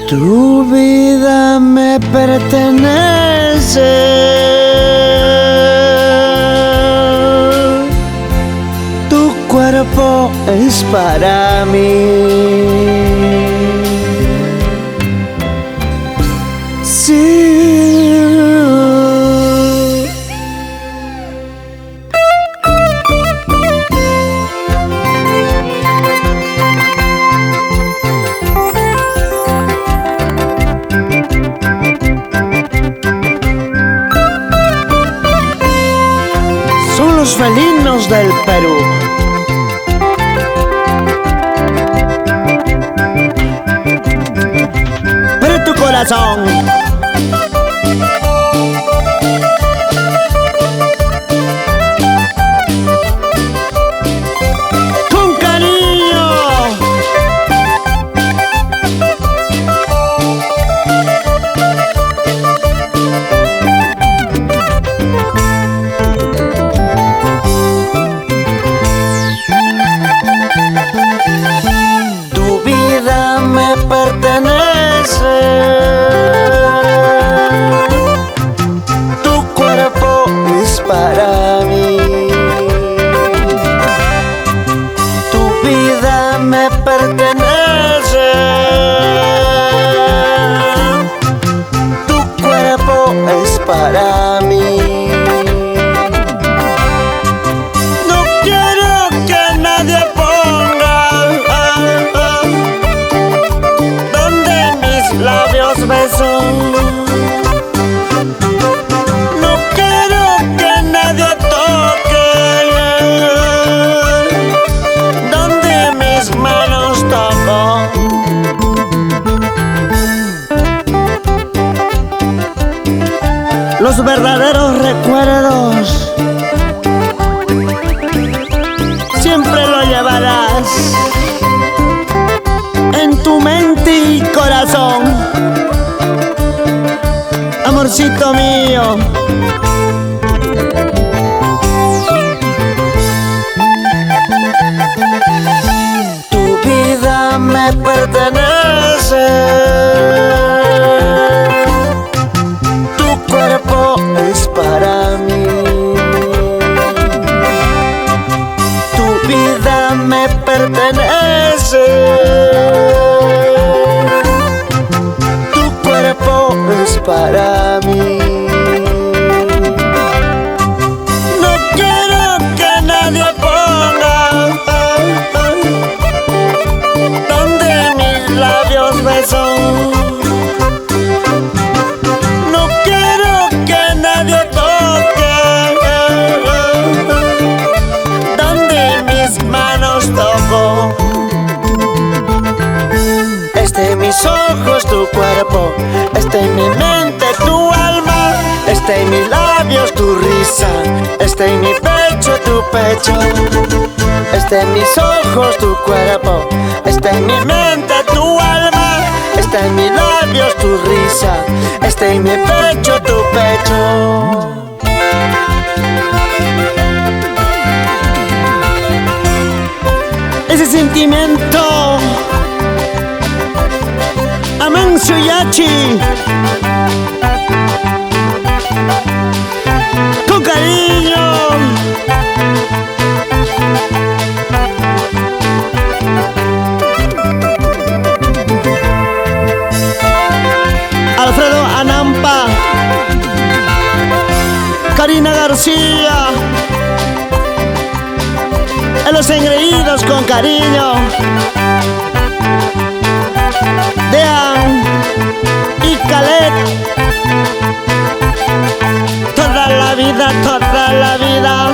Tu vida me pertenece. Tu cuerpo es para mí. Sí. Son los felinos del Perú. Pero tu corazón con cariño. Tu vida me pertenece. Tu cuerpo es para mí. Tu vida me pertenece. Tu cuerpo es para mí. No quiero que nadie donde mis labios besan. No quiero que nadie toque donde mis manos toco. Los verdaderos recuerdos siempre lo llevarás en tu mente y corazón, amorcito mío. Tu vida me pertenece. Tu cuerpo es para mí. Tu vida me pertenece. Tu cuerpo es para mí. No quiero que nadie ponga donde mis labios besan. No quiero que nadie toque donde mis manos toco. Este en mis ojos tu cuerpo, este en mi mente tu alma, este en mis labios tu risa, este en mi pecho tu pecho. Este en mis ojos tu cuerpo, este en mi mente tu alma, este en mis labios tu risa, este en mi pecho tu pecho. Ese sentimiento Amancio Yachi, con cariño. Alfredo Anampa, Karina García, en Los Engreídos con cariño. Dean y Calet, toda la vida, toda la vida.